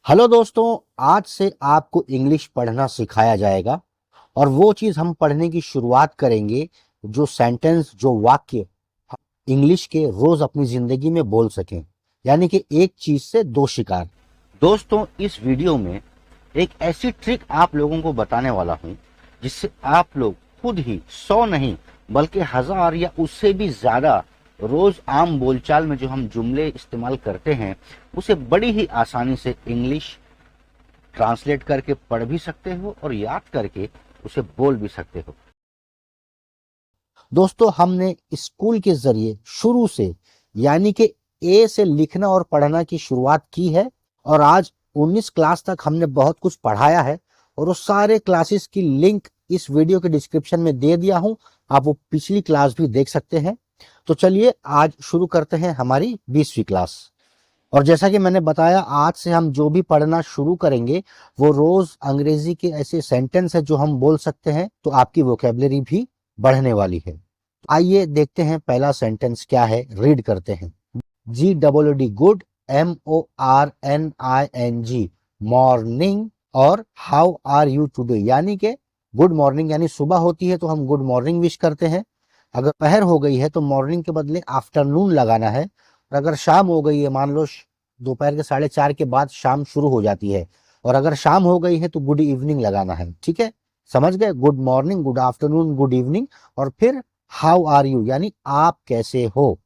Hello दोस्तों। आज से आपको इंग्लिश पढ़ना सिखाया जाएगा और वो चीज हम पढ़ने की शुरुआत करेंगे जो सेंटेंस जो वाक्य इंग्लिश के रोज अपनी जिंदगी में बोल सकें, यानी कि एक चीज से दो शिकार। दोस्तों, इस वीडियो में एक ऐसी ट्रिक आप लोगों को बताने वाला हूं जिससे आप लोग खुद ही 100 नहीं बल्कि 1000 या उससे भी ज्यादा रोज आम बोलचाल में जो हम जुमले इस्तेमाल करते हैं उसे बड़ी ही आसानी से इंग्लिश ट्रांसलेट करके पढ़ भी सकते हो और याद करके उसे बोल भी सकते हो। दोस्तों, हमने स्कूल के जरिए शुरू से यानी कि ए से लिखना और पढ़ना की शुरुआत की है और आज 19 क्लास तक हमने बहुत कुछ पढ़ाया है और वो सारे क्लासेस की लिंक इस वीडियो के डिस्क्रिप्शन में दे दिया हूं। आप वो पिछली क्लास भी देख सकते हैं। तो चलिए आज शुरू करते हैं हमारी 20वीं क्लास। और जैसा कि मैंने बताया, आज से हम जो भी पढ़ना शुरू करेंगे वो रोज अंग्रेजी के ऐसे सेंटेंस है जो हम बोल सकते हैं, तो आपकी वोकेबलरी भी बढ़ने वाली है। आइए देखते हैं पहला सेंटेंस क्या है, रीड करते हैं। GWD गुड, MORNING मॉर्निंग और हाउ आर यू टुडे, यानी कि गुड मॉर्निंग यानी सुबह होती है तो हम गुड मॉर्निंग विश करते हैं। अगर दोपहर हो गई है तो मॉर्निंग के बदले आफ्टरनून लगाना है। और अगर शाम हो गई है, मान लो दोपहर के 4:30 के बाद शाम शुरू हो जाती है, और अगर शाम हो गई है तो गुड इवनिंग लगाना है। ठीक है, समझ गए? Good morning, good afternoon, good evening और फिर हाउ आर यू यानी आप कैसे हो।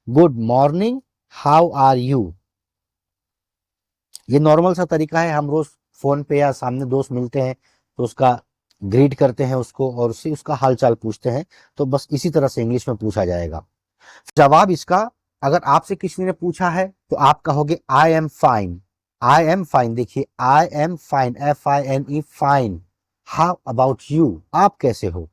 Good morning, how are you. ये नॉर्मल सा तरीका है, हम रोज फोन पे या सामने दोस्त मिलते हैं तो उसका ग्रीट करते हैं उसको और उससे उसका हालचाल पूछते हैं। तो बस इसी तरह से इंग्लिश में पूछा जाएगा। जवाब इसका, अगर आपसे किसी ने पूछा है तो आप कहोगे I am fine. I am fine, देखिए I am fine, FINE fine. How about you, आप कैसे हो।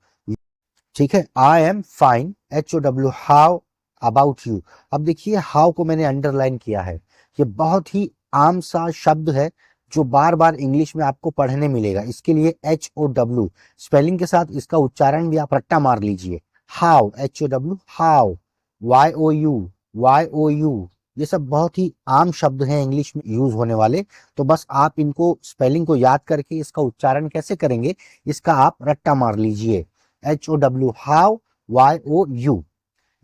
ठीक है, I am fine, HOW how about you. अब देखिए हाउ को मैंने अंडरलाइन किया है। ये बहुत ही आम सा शब्द है जो बार बार इंग्लिश में आपको पढ़ने मिलेगा। इसके लिए HOW स्पेलिंग के साथ इसका उच्चारण भी आप रट्टा मार लीजिए। हाउ, HOW हाउ, YOU ये सब बहुत ही आम शब्द हैं इंग्लिश में यूज होने वाले। तो बस आप इनको स्पेलिंग को याद करके इसका उच्चारण कैसे करेंगे इसका आप रट्टा मार लीजिए। HOW how, YOU।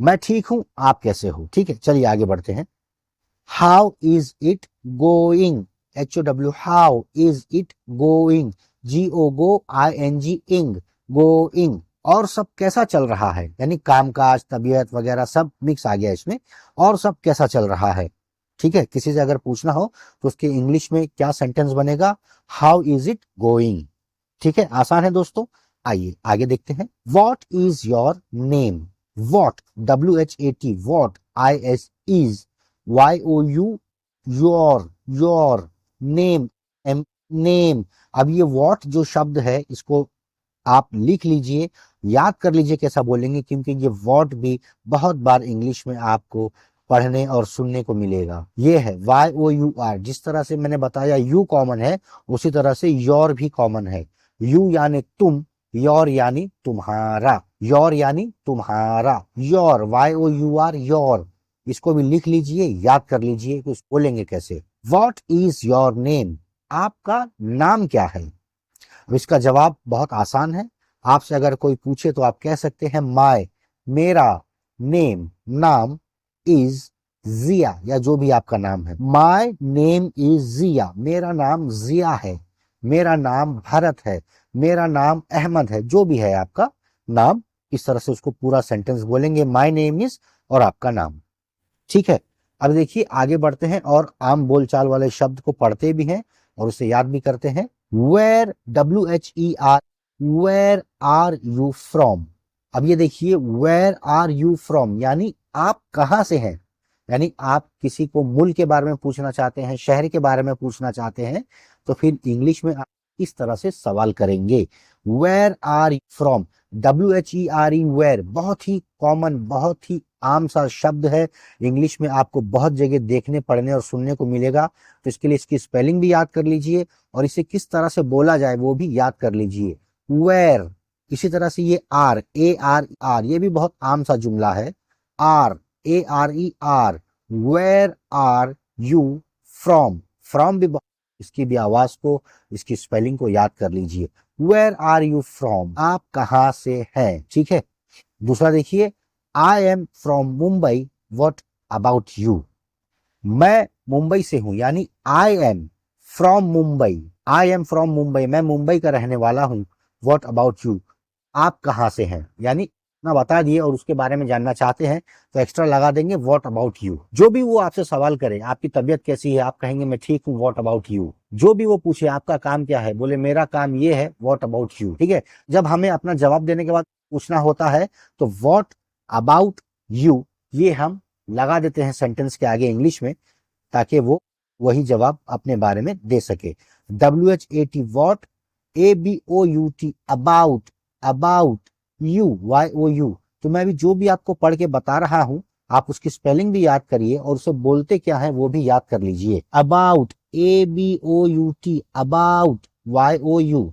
मैं ठीक हूं, आप कैसे हो। ठीक है, चलिए आगे बढ़ते हैं। How is it going, HOW how is it going, GOING इंग, गोइंग। और सब कैसा चल रहा है, यानी कामकाज, तबीयत वगैरह सब मिक्स आ गया इसमें। और सब कैसा चल रहा है। ठीक है, किसी से अगर पूछना हो तो उसके इंग्लिश में क्या सेंटेंस बनेगा, हाउ इज इट गोइंग। ठीक है, आसान है दोस्तों। आइए आगे देखते हैं। What is your name, what, WHAT, what, IS YOU, your, name, name. अब ये वॉट जो शब्द है इसको आप लिख लीजिए, याद कर लीजिए कैसा बोलेंगे, क्योंकि ये वॉट भी बहुत बार इंग्लिश में आपको पढ़ने और सुनने को मिलेगा। ये है YOUR। जिस तरह से मैंने बताया यू कॉमन है, उसी तरह से योर भी कॉमन है। यू यानी तुम, योर यानी तुम्हारा, योर यानी तुम्हारा, योर, YOUR योर। इसको भी लिख लीजिए, याद कर लीजिए कि उसको बोलेंगे कैसे। वॉट इज योर नेम, आपका नाम क्या है। अब इसका जवाब बहुत आसान है। आपसे अगर कोई पूछे तो आप कह सकते हैं माय, मेरा, नेम, नाम, इज जिया, या जो भी आपका नाम है। माय नेम इज जिया, मेरा नाम जिया है, मेरा नाम भरत है, मेरा नाम अहमद है, जो भी है आपका नाम। इस तरह से उसको पूरा सेंटेंस बोलेंगे, माय नेम इज और आपका नाम। ठीक है, अब देखिए आगे बढ़ते हैं और आम बोलचाल वाले शब्द को पढ़ते भी हैं और उसे याद भी करते हैं। Where, WHER, where are you from. अब ये देखिए, वेयर आर यू फ्रॉम यानी आप कहां से हैं। यानी आप किसी को मुल्क के बारे में पूछना चाहते हैं, शहर के बारे में पूछना चाहते हैं, तो फिर इंग्लिश में आप इस तरह से सवाल करेंगे, where are you from. WHERE where बहुत ही कॉमन, बहुत ही आम सा शब्द है। इंग्लिश में आपको बहुत जगह देखने, पढ़ने और सुनने को मिलेगा। तो इसके लिए इसकी स्पेलिंग भी याद कर लीजिए और इसे किस तरह से बोला जाए वो भी याद कर लीजिए। वेयर, इसी तरह से ये आर, ARR, ये भी बहुत आम सा जुमला है। Are, ARER, where are you from, from भी इसकी भी आवाज को, इसकी स्पेलिंग को याद कर लीजिए। वेयर आर यू फ्रॉम, आप कहाँ से हैं, ठीक है। दूसरा देखिए, I am from Mumbai, what about you. मैं मुंबई से हूं, यानी I am from Mumbai, I am from Mumbai, मैं मुंबई का रहने वाला हूं। व्हाट अबाउट यू, आप कहाँ से हैं, यानी ना बता दिए और उसके बारे में जानना चाहते हैं तो एक्स्ट्रा लगा देंगे व्हाट अबाउट यू। जो भी वो आपसे सवाल करे, आपकी तबीयत कैसी है, आप कहेंगे मैं ठीक हूँ, व्हाट अबाउट यू। जो भी वो पूछे आपका काम क्या है, बोले मेरा काम ये है, व्हाट अबाउट यू, ठीक है। जब हमें अपना जवाब देने के बाद पूछना होता है तो व्हाट अबाउट यू ये हम लगा देते हैं सेंटेंस के आगे इंग्लिश में, ताकि वो वही जवाब अपने बारे में दे सके। WHAT what, ABOUT about, about, you YOU। तो मैं भी जो भी आपको पढ़ के बता रहा हूं, आप उसकी स्पेलिंग भी याद करिए और उसे बोलते क्या है वो भी याद कर लीजिए। अबाउट, ABOUT अबाउट, YOU,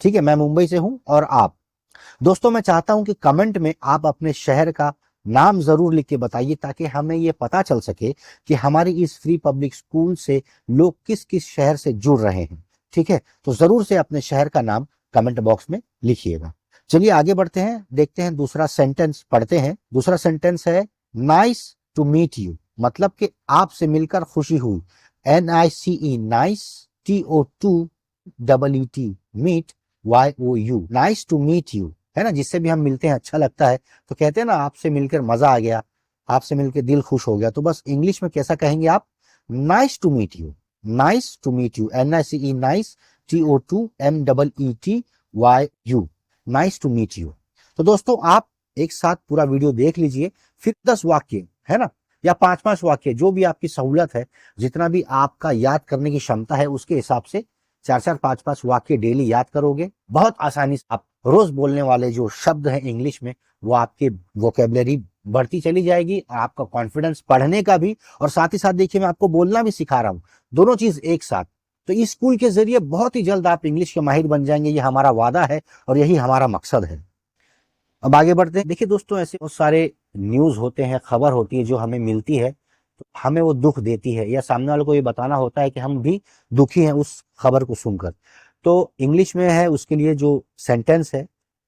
ठीक है। मैं मुंबई से हूं और आप। दोस्तों मैं चाहता हूं कि कमेंट में आप अपने शहर का नाम जरूर लिख के बताइए, ताकि हमें ये पता चल सके कि हमारी इस फ्री पब्लिक स्कूल से लोग किस किस शहर से जुड़ रहे हैं, ठीक है। तो जरूर से अपने शहर का नाम कमेंट बॉक्स में लिखिएगा। चलिए आगे बढ़ते हैं, देखते हैं दूसरा सेंटेंस पढ़ते हैं। दूसरा सेंटेंस है नाइस टू मीट यू, मतलब कि आपसे मिलकर खुशी हुई। NICE nice, TOWT meet, YOU, nice to meet you, है ना। जिससे भी हम मिलते हैं अच्छा लगता है, तो कहते हैं ना आपसे मिलकर मजा आ गया, आपसे मिलकर दिल खुश हो गया। तो बस इंग्लिश में कैसा कहेंगे आप, nice to meet you, nice to meet you, NICE nice, TOWMEETYU, nice to meet you. तो दोस्तों आप एक साथ पूरा वीडियो देख लीजिए, फिर 10 वाक्य, है ना, या 5-5 वाक्य, जो भी आपकी सहूलत है, जितना भी आपका याद करने की क्षमता है उसके हिसाब से 4-4, 5-5 वाक्य डेली याद करोगे। बहुत आसानी से आप रोज बोलने वाले जो शब्द हैं इंग्लिश में, वो आपके वोकेबलरी बढ़ती चली जाएगी, आपका कॉन्फिडेंस पढ़ने का भी, और साथ ही साथ देखिए मैं आपको बोलना भी सिखा रहा हूँ, दोनों चीज एक साथ। तो इस स्कूल के जरिए बहुत ही जल्द आप इंग्लिश के माहिर बन जाएंगे, ये हमारा वादा है और यही हमारा मकसद है। अब आगे बढ़ते हैं। देखिए दोस्तों, ऐसे बहुत सारे न्यूज होते हैं, खबर होती है जो हमें मिलती है, तो हमें वो दुख देती है, या सामने वाले को ये बताना होता है कि हम भी दुखी हैं उस खबर को सुनकर। तो इंग्लिश में है उसके लिए जो सेंटेंस है,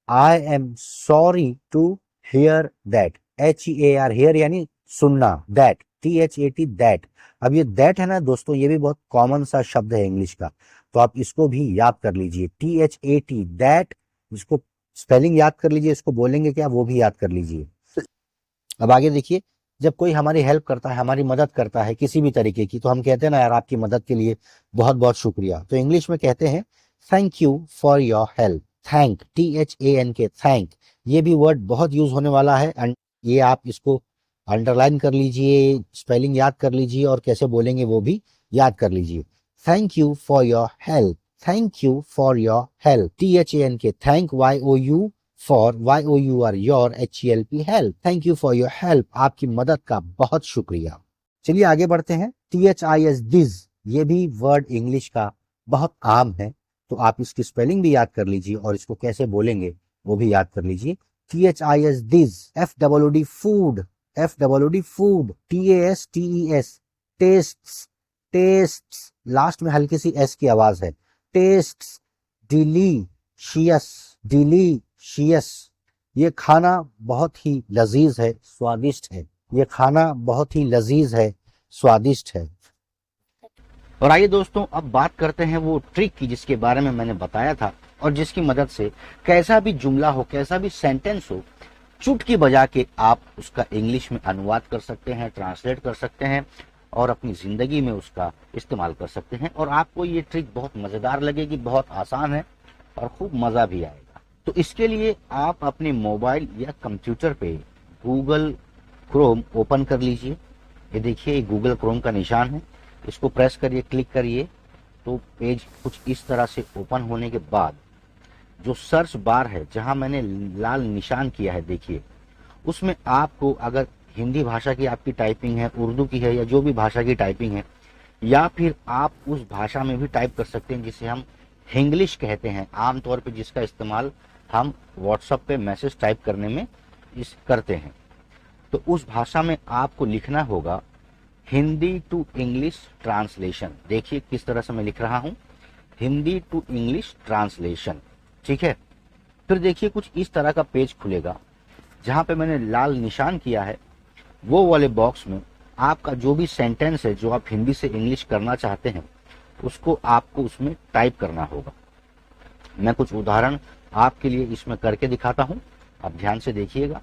I am sorry to hear that, HEAR, hear यानी सुनना, दैट, THAT दैट। अब ये दैट है ना दोस्तों, ये भी बहुत कॉमन सा शब्द है इंग्लिश का, तो आप इसको भी याद कर लीजिए, THAT दैट। इसको स्पेलिंग याद कर लीजिए, इसको बोलेंगे क्या वो भी याद कर लीजिए। अब आगे देखिए, जब कोई हमारी हेल्प करता है, हमारी मदद करता है किसी भी तरीके की, तो हम कहते हैं ना यार आपकी मदद के लिए बहुत बहुत शुक्रिया। तो इंग्लिश में कहते हैं thank you for your help. Thank, THANK, thank, ये भी वर्ड बहुत यूज होने वाला है, एंड ये आप इसको अंडरलाइन कर लीजिए, स्पेलिंग याद कर लीजिए और कैसे बोलेंगे वो भी याद कर लीजिए। Thank you for your help, thank you for your help, THANK, thank, YOU for, YOUR, your, HELP, help, thank you for your help, आपकी मदद का बहुत शुक्रिया। चलिए आगे बढ़ते हैं। THIS दिस, ये भी वर्ड इंग्लिश का बहुत आम है, तो आप इसकी स्पेलिंग भी याद कर लीजिए और इसको कैसे बोलेंगे वो भी याद कर लीजिए। THIS this, FWD food, FWD food, TASTES tests, tests, last में हल्की सी S की आवाज है, टेस्ट्स, डिलीशियस, डिलीशियस, ये खाना बहुत ही लजीज है, स्वादिष्ट है, ये खाना बहुत ही लजीज है, स्वादिष्ट है। और आइए दोस्तों अब बात करते हैं वो ट्रिक की जिसके बारे में मैंने बताया था, और जिसकी मदद से कैसा भी जुमला हो, कैसा भी सेंटेंस हो, चुटकी बजा के आप उसका इंग्लिश में अनुवाद कर सकते हैं, ट्रांसलेट कर सकते हैं और अपनी जिंदगी में उसका इस्तेमाल कर सकते हैं। और आपको ये ट्रिक बहुत मजेदार लगेगी, बहुत आसान है और खूब मजा भी आएगा। तो इसके लिए आप अपने मोबाइल या कंप्यूटर पे गूगल क्रोम ओपन कर लीजिए। ये देखिए गूगल क्रोम का निशान है, इसको प्रेस करिए, क्लिक करिए, तो पेज कुछ इस तरह से ओपन होने के बाद जो सर्च बार है जहां मैंने लाल निशान किया है देखिए, उसमें आपको अगर हिंदी भाषा की आपकी टाइपिंग है, उर्दू की है या जो भी भाषा की टाइपिंग है, या फिर आप उस भाषा में भी टाइप कर सकते हैं जिसे हम हिंग्लिश कहते हैं आमतौर पे, जिसका इस्तेमाल हम व्हाट्सएप पे मैसेज टाइप करने में करते हैं। तो उस भाषा में आपको लिखना होगा हिंदी टू इंग्लिश ट्रांसलेशन। देखिए किस तरह से मैं लिख रहा हूं, हिंदी टू इंग्लिश ट्रांसलेशन। ठीक है, फिर देखिए कुछ इस तरह का पेज खुलेगा, जहां पे मैंने लाल निशान किया है वो वाले बॉक्स में आपका जो भी सेंटेंस है जो आप हिंदी से इंग्लिश करना चाहते हैं उसको आपको उसमें टाइप करना होगा। मैं कुछ उदाहरण आपके लिए इसमें करके दिखाता हूं, आप ध्यान से देखिएगा।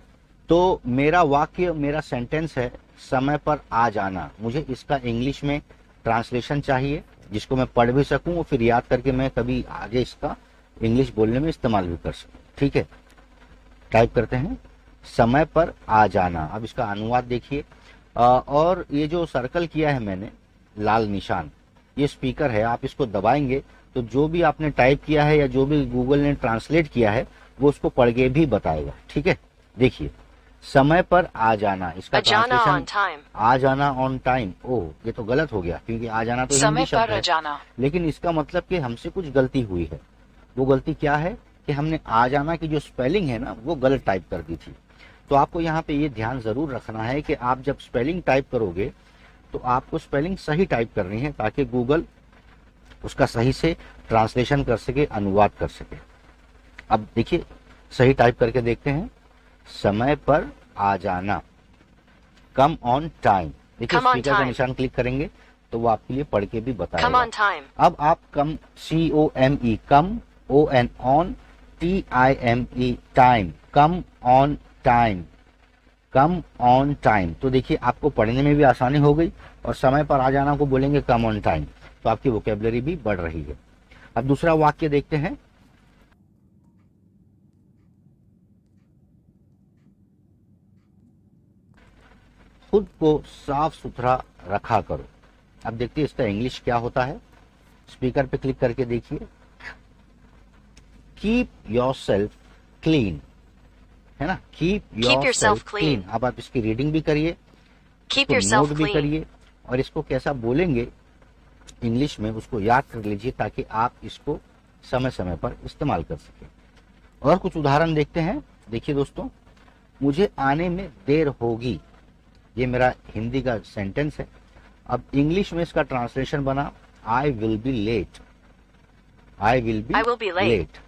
तो मेरा वाक्य, मेरा सेंटेंस है समय पर आ जाना। मुझे इसका इंग्लिश में ट्रांसलेशन चाहिए जिसको मैं पढ़ भी सकूं और फिर याद करके मैं कभी आगे इसका इंग्लिश बोलने में इस्तेमाल भी कर सकूं। ठीक है, टाइप करते हैं समय पर आ जाना। अब इसका अनुवाद देखिए, और ये जो सर्कल किया है मैंने लाल निशान, ये स्पीकर है, आप इसको दबाएंगे तो जो भी आपने टाइप किया है या जो भी गूगल ने ट्रांसलेट किया है वो उसको पढ़ के भी बताएगा। ठीक है, देखिए समय पर आ जाना, इसका ट्रांसलेशन आ जाना ऑन टाइम। ओह, ये तो गलत हो गया क्योंकि आ जाना तो हिंदी शब्द है, जाना। लेकिन इसका मतलब कि हमसे कुछ गलती हुई है। वो गलती क्या है कि हमने आ जाना की जो स्पेलिंग है ना वो गलत टाइप कर दी थी। तो आपको यहाँ पे ये ध्यान जरूर रखना है कि आप जब स्पेलिंग टाइप करोगे तो आपको स्पेलिंग सही टाइप करनी है ताकि गूगल उसका सही से ट्रांसलेशन कर सके, अनुवाद कर सके। अब देखिए सही टाइप करके देखते हैं, समय पर आ जाना, कम ऑन टाइम। देखिए स्पीकर का निशान क्लिक करेंगे तो वो आपके लिए पढ़ के भी बताएगा। अब आप कम, COME come, ON on, TIME time, come on time, come on time. तो देखिए आपको पढ़ने में भी आसानी हो गई और समय पर आ जाना को बोलेंगे कम ऑन टाइम, तो आपकी वोकेबलरी भी बढ़ रही है। अब दूसरा वाक्य देखते हैं, खुद को साफ सुथरा रखा करो। अब देखते हैं इसका इंग्लिश क्या होता है। स्पीकर पे क्लिक करके देखिए, कीप योरसेल्फ क्लीन, है ना, कीप योरसेल्फ क्लीन। अब आप इसकी रीडिंग भी करिए, नोट भी करिए और इसको कैसा बोलेंगे इंग्लिश में उसको याद कर लीजिए ताकि आप इसको समय समय पर इस्तेमाल कर सकें। और कुछ उदाहरण देखते हैं। देखिए दोस्तों, मुझे आने में देर होगी, ये मेरा हिंदी का सेंटेंस है। अब इंग्लिश में इसका ट्रांसलेशन बना I will be late, I will be late.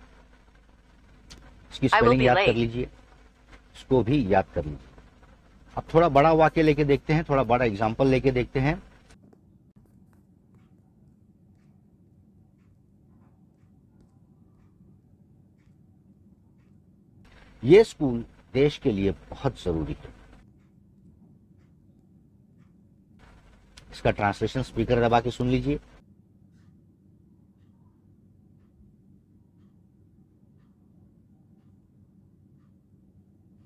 इसकी स्पेलिंग याद कर लीजिए, इसको भी याद कर लीजिए। अब थोड़ा बड़ा वाक्य लेके देखते हैं, थोड़ा बड़ा एग्जाम्पल लेके देखते हैं। ये स्कूल देश के लिए बहुत जरूरी है। इसका ट्रांसलेशन स्पीकर दबा के सुन लीजिए।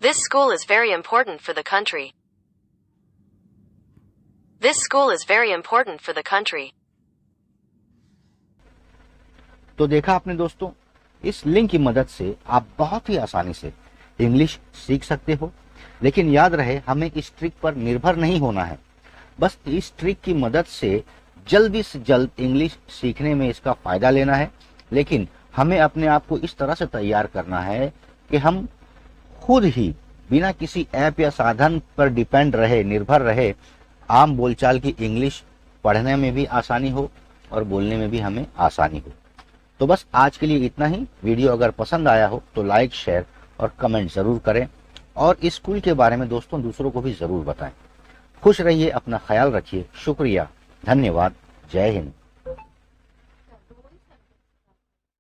This school is very important for the country. This school is very important for the country. तो देखा आपने दोस्तों, इस लिंक की मदद से आप बहुत ही आसानी से इंग्लिश सीख सकते हो। लेकिन याद रहे, हमें इस ट्रिक पर निर्भर नहीं होना है। बस इस ट्रिक की मदद से जल्दी से जल्द इंग्लिश सीखने में इसका फायदा लेना है। लेकिन हमें अपने आप को इस तरह से तैयार करना है कि हम खुद ही बिना किसी ऐप या साधन पर डिपेंड रहे, निर्भर रहे, आम बोलचाल की इंग्लिश पढ़ने में भी आसानी हो और बोलने में भी हमें आसानी हो। तो बस आज के लिए इतना ही। वीडियो अगर पसंद आया हो तो लाइक, शेयर और कमेंट जरूर करें और इस स्कूल के बारे में दोस्तों दूसरों को भी जरूर बताएं। खुश रहिए, अपना ख्याल रखिए। शुक्रिया, धन्यवाद, जय हिंद।